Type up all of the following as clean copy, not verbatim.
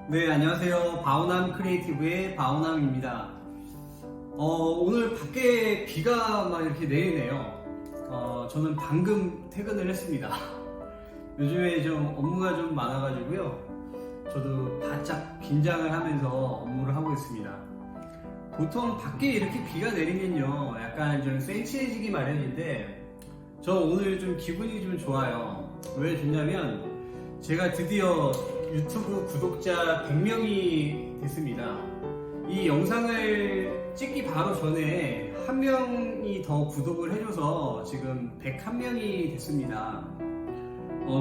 네, 안녕하세요. 바오남 크리에이티브의 바오남입니다. 오늘 밖에 비가 막 이렇게 내리네요. 저는 방금 퇴근을 했습니다. 요즘에 좀 업무가 좀 많아가지고요. 저도 바짝 긴장을 하면서 업무를 하고 있습니다. 보통 밖에 이렇게 비가 내리면요, 약간 좀 센치해지기 마련인데, 저 오늘 좀 기분이 좀 좋아요. 왜 좋냐면, 제가 드디어 유튜브 구독자 100명이 됐습니다. 이 영상을 찍기 바로 전에 한 명이 더 구독을 해줘서 지금 101명이 됐습니다.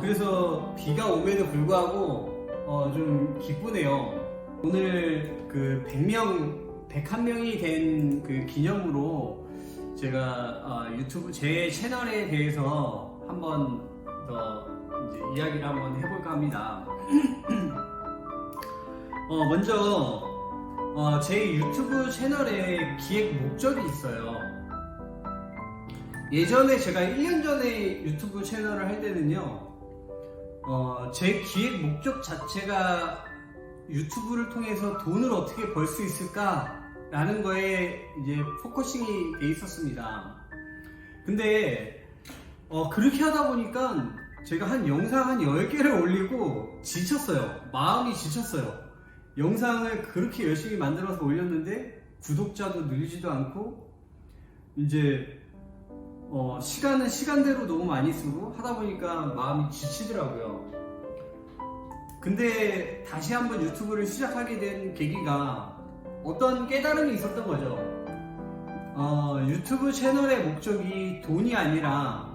그래서 비가 옴에도 불구하고 좀 기쁘네요. 오늘 그 101명이 된 그 기념으로 제가 유튜브 제 채널에 대해서 한번 더 이제 이야기를 한번 해볼까 합니다. 먼저 제 유튜브 채널에 기획 목적이 있어요. 예전에 제가 1년 전에 유튜브 채널을 할 때는요, 제 기획 목적 자체가 유튜브를 통해서 돈을 어떻게 벌 수 있을까 라는 거에 이제 포커싱이 돼 있었습니다. 근데 그렇게 하다 보니까 제가 한 영상 한 10개를 올리고 지쳤어요. 마음이 지쳤어요. 영상을 그렇게 열심히 만들어서 올렸는데 구독자도 늘지도 않고 이제 시간은 시간대로 너무 많이 쓰고 하다 보니까 마음이 지치더라고요. 근데 다시 한번 유튜브를 시작하게 된 계기가 어떤 깨달음이 있었던 거죠. 유튜브 채널의 목적이 돈이 아니라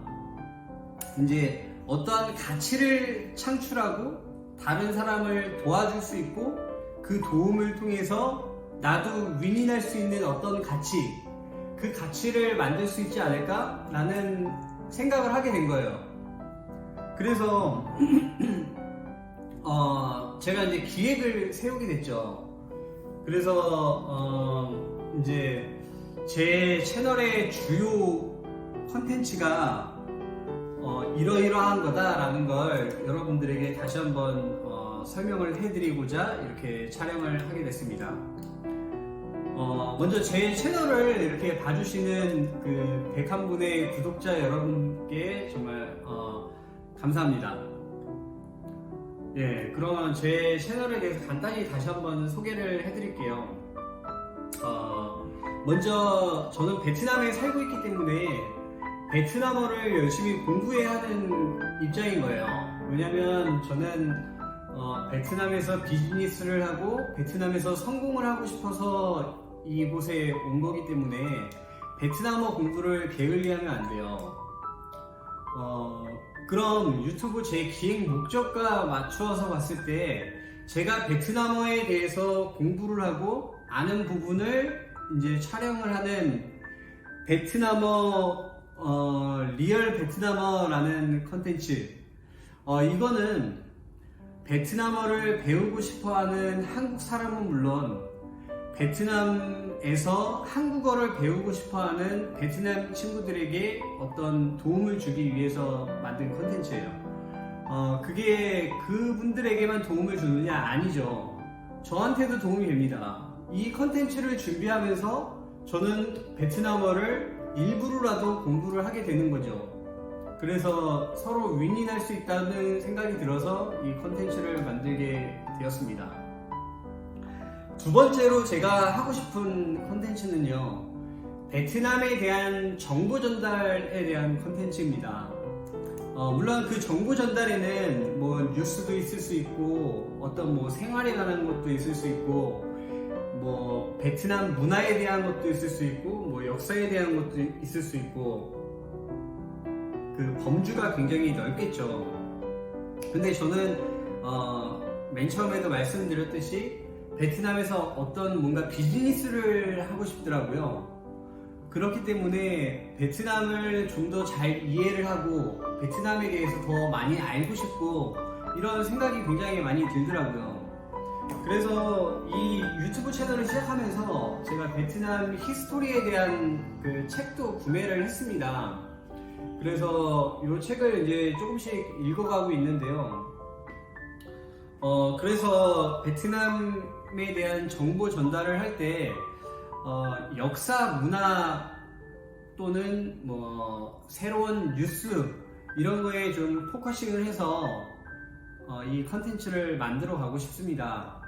이제 어떠한 가치를 창출하고 다른 사람을 도와줄 수 있고 그 도움을 통해서 나도 윈윈할 수 있는 어떤 가치, 그 가치를 만들 수 있지 않을까 라는 생각을 하게 된 거예요. 그래서 제가 이제 기획을 세우게 됐죠. 그래서 이제 제 채널의 주요 컨텐츠가 이러이러한 거다라는 걸 여러분들에게 다시 한번 설명을 해드리고자 이렇게 촬영을 하게 됐습니다. 먼저 제 채널을 이렇게 봐주시는 그 101분의 구독자 여러분께 정말 감사합니다. 예, 그러면 제 채널에 대해서 간단히 다시 한번 소개를 해드릴게요. 먼저 저는 베트남에 살고 있기 때문에 베트남어를 열심히 공부해야 하는 입장인 거예요. 왜냐면 저는 베트남에서 비즈니스를 하고 베트남에서 성공을 하고 싶어서 이곳에 온 거기 때문에 베트남어 공부를 게을리하면 안 돼요. 그럼 유튜브 제 기획 목적과 맞추어서 봤을 때 제가 베트남어에 대해서 공부를 하고 아는 부분을 이제 촬영을 하는 베트남어 리얼 베트남어라는 컨텐츠, 이거는 베트남어를 배우고 싶어하는 한국 사람은 물론 베트남에서 한국어를 배우고 싶어하는 베트남 친구들에게 어떤 도움을 주기 위해서 만든 컨텐츠예요. 그게 그분들에게만 도움을 주느냐? 아니죠. 저한테도 도움이 됩니다. 이 컨텐츠를 준비하면서 저는 베트남어를 일부러라도 공부를 하게 되는 거죠. 그래서 서로 윈윈할 수 있다는 생각이 들어서 이 컨텐츠를 만들게 되었습니다. 두 번째로 제가 하고 싶은 컨텐츠는요, 베트남에 대한 정보 전달에 대한 컨텐츠입니다. 물론 그 정보 전달에는 뭐 뉴스도 있을 수 있고 어떤 뭐 생활에 관한 것도 있을 수 있고 뭐 베트남 문화에 대한 것도 있을 수 있고 뭐 역사에 대한 것도 있을 수 있고 그 범주가 굉장히 넓겠죠. 근데 저는 맨 처음에도 말씀드렸듯이 베트남에서 어떤 뭔가 비즈니스를 하고 싶더라고요. 그렇기 때문에 베트남을 좀 더 잘 이해를 하고 베트남에 대해서 더 많이 알고 싶고 이런 생각이 굉장히 많이 들더라고요. 그래서 이 유튜브 채널을 시작하면서 제가 베트남 히스토리에 대한 그 책도 구매를 했습니다. 그래서 이 책을 이제 조금씩 읽어가고 있는데요. 그래서 베트남에 대한 정보 전달을 할 때 역사, 문화 또는 뭐 새로운 뉴스 이런 거에 좀 포커싱을 해서 이 컨텐츠를 만들어 가고 싶습니다.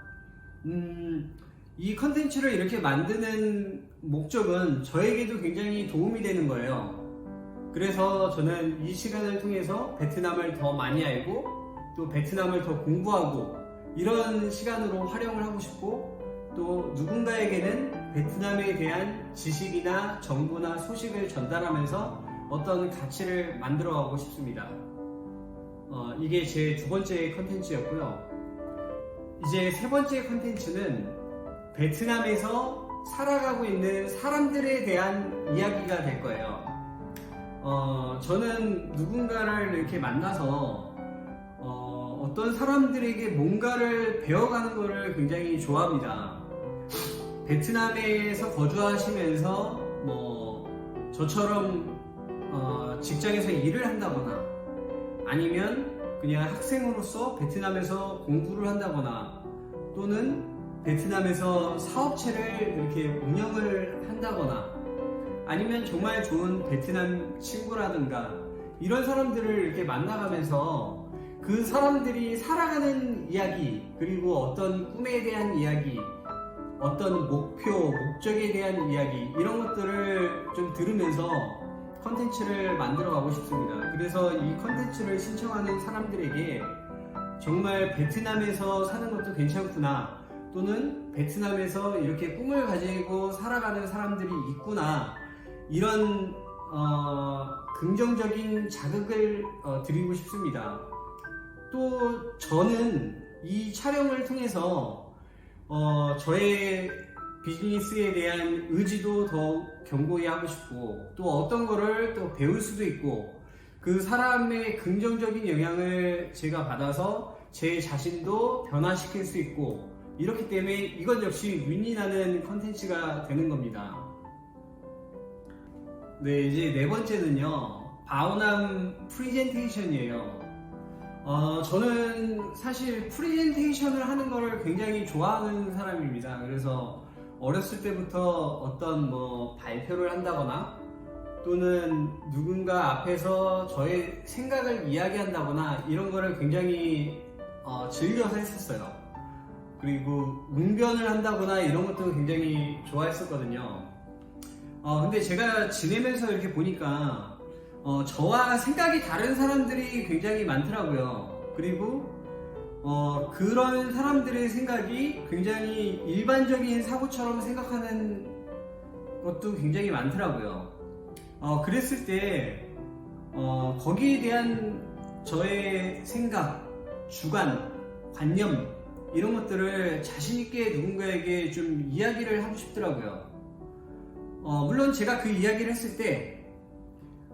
이 컨텐츠를 이렇게 만드는 목적은 저에게도 굉장히 도움이 되는 거예요. 그래서 저는 이 시간을 통해서 베트남을 더 많이 알고 또 베트남을 더 공부하고 이런 시간으로 활용을 하고 싶고, 또 누군가에게는 베트남에 대한 지식이나 정보나 소식을 전달하면서 어떤 가치를 만들어 가고 싶습니다. 이게 제 두 번째 컨텐츠였고요. 이제 세 번째 컨텐츠는 베트남에서 살아가고 있는 사람들에 대한 이야기가 될 거예요. 저는 누군가를 이렇게 만나서 어떤 사람들에게 뭔가를 배워가는 것을 굉장히 좋아합니다. 베트남에서 거주하시면서 뭐 저처럼 직장에서 일을 한다거나 아니면 그냥 학생으로서 베트남에서 공부를 한다거나 또는 베트남에서 사업체를 이렇게 운영을 한다거나 아니면 정말 좋은 베트남 친구라든가 이런 사람들을 이렇게 만나가면서 그 사람들이 살아가는 이야기, 그리고 어떤 꿈에 대한 이야기, 어떤 목표, 목적에 대한 이야기 이런 것들을 좀 들으면서 컨텐츠를 만들어 가고 싶습니다. 그래서 이 컨텐츠를 신청하는 사람들에게 정말 베트남에서 사는 것도 괜찮구나, 또는 베트남에서 이렇게 꿈을 가지고 살아가는 사람들이 있구나, 이런 긍정적인 자극을 드리고 싶습니다. 또 저는 이 촬영을 통해서 저의 비즈니스에 대한 의지도 더 견고히 하고 싶고, 또 어떤 거를 또 배울 수도 있고, 그 사람의 긍정적인 영향을 제가 받아서 제 자신도 변화시킬 수 있고, 이렇기 때문에 이것 역시 윈윈하는 컨텐츠가 되는 겁니다. 네, 이제 네 번째는요, 바오남 프리젠테이션이에요. 저는 사실 프리젠테이션을 하는 거를 굉장히 좋아하는 사람입니다. 그래서 어렸을 때부터 어떤 뭐 발표를 한다거나 또는 누군가 앞에서 저의 생각을 이야기한다거나 이런 거를 굉장히 즐겨서 했었어요. 그리고 웅변을 한다거나 이런 것도 굉장히 좋아했었거든요. 근데 제가 지내면서 이렇게 보니까 저와 생각이 다른 사람들이 굉장히 많더라고요. 그리고 그런 사람들의 생각이 굉장히 일반적인 사고처럼 생각하는 것도 굉장히 많더라고요. 그랬을 때 거기에 대한 저의 생각, 주관, 관념 이런 것들을 자신있게 누군가에게 좀 이야기를 하고 싶더라고요. 물론 제가 그 이야기를 했을 때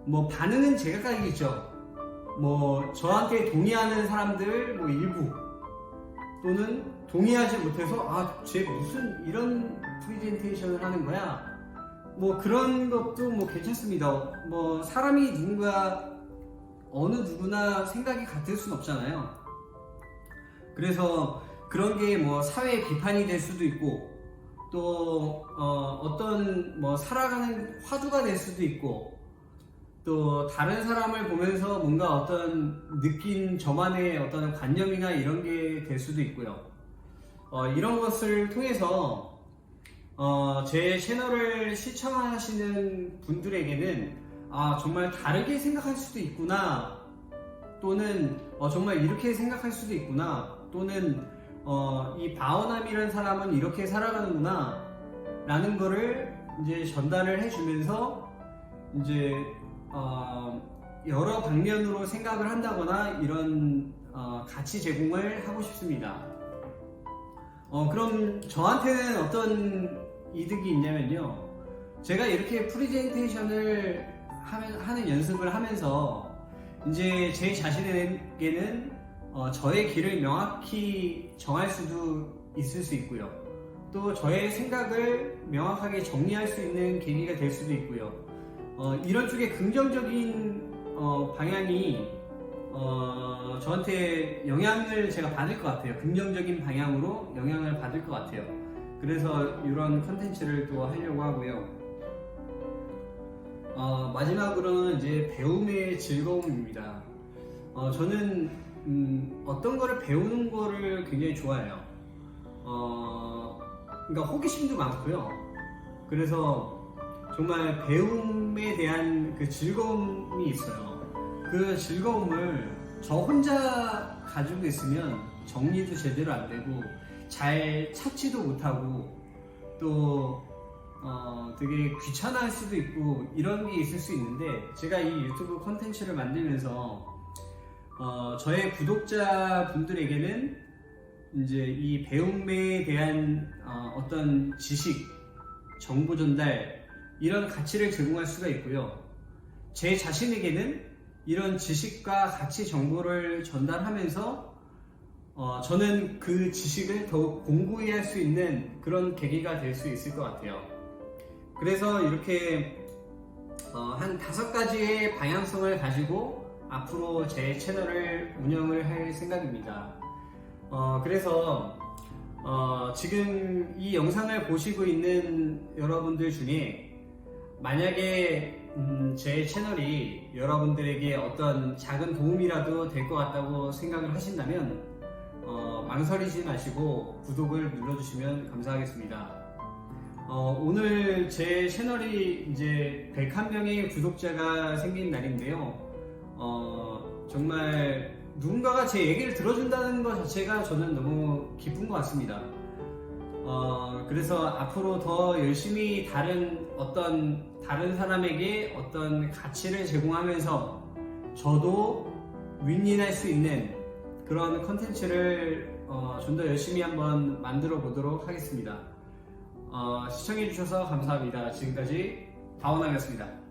뭐 반응은 제각각이겠죠. 뭐 저한테 동의하는 사람들 뭐 일부, 또는 동의하지 못해서 쟤 무슨 이런 프레젠테이션을 하는 거야, 뭐 그런 것도 뭐 괜찮습니다. 뭐 사람이 어느 누구나 생각이 같을 순 없잖아요. 그래서 그런 게 뭐 사회 비판이 될 수도 있고, 또 어떤 뭐 살아가는 화두가 될 수도 있고, 또 다른 사람을 보면서 뭔가 어떤 느낀 저만의 어떤 관념이나 이런 게 될 수도 있고요. 이런 것을 통해서 제 채널을 시청하시는 분들에게는 정말 다르게 생각할 수도 있구나, 또는 정말 이렇게 생각할 수도 있구나, 또는 이 바오남이라는 사람은 이렇게 살아가는구나 라는 거를 이제 전달을 해주면서 이제 여러 방면으로 생각을 한다거나 이런 가치 제공을 하고 싶습니다. 그럼 저한테는 어떤 이득이 있냐면요, 제가 이렇게 프레젠테이션을 하는 연습을 하면서 이제 제 자신에게는 저의 길을 명확히 정할 수도 있을 수 있고요, 또 저의 생각을 명확하게 정리할 수 있는 계기가 될 수도 있고요. 이런 쪽에 긍정적인 방향이 저한테 영향을 제가 받을 것 같아요. 긍정적인 방향으로 영향을 받을 것 같아요. 그래서 이런 컨텐츠를 또 하려고 하고요. 마지막으로는 이제 배움의 즐거움입니다. 저는 어떤 거를 배우는 거를 굉장히 좋아해요. 그러니까 호기심도 많고요. 그래서 정말 배움에 대한 그 즐거움이 있어요. 그 즐거움을 저 혼자 가지고 있으면 정리도 제대로 안 되고 잘 찾지도 못하고 또 되게 귀찮아할 수도 있고 이런 게 있을 수 있는데, 제가 이 유튜브 콘텐츠를 만들면서 저의 구독자분들에게는 이제 이 배움에 대한 어떤 지식, 정보 전달 이런 가치를 제공할 수가 있고요. 제 자신에게는 이런 지식과 가치 정보를 전달하면서 저는 그 지식을 더욱 공부해야 할 수 있는 그런 계기가 될 수 있을 것 같아요. 그래서 이렇게 한 5가지의 방향성을 가지고 앞으로 제 채널을 운영을 할 생각입니다. 그래서 지금 이 영상을 보시고 있는 여러분들 중에 만약에 제 채널이 여러분들에게 어떤 작은 도움이라도 될 것 같다고 생각을 하신다면 망설이지 마시고 구독을 눌러주시면 감사하겠습니다. 오늘 제 채널이 이제 101명의 구독자가 생긴 날인데요. 정말 누군가가 제 얘기를 들어준다는 것 자체가 저는 너무 기쁜 것 같습니다. 그래서 앞으로 더 열심히 다른 사람에게 어떤 가치를 제공하면서 저도 윈윈할 수 있는 그런 컨텐츠를 좀 더 열심히 한번 만들어 보도록 하겠습니다. 시청해 주셔서 감사합니다. 지금까지 다원함이었습니다.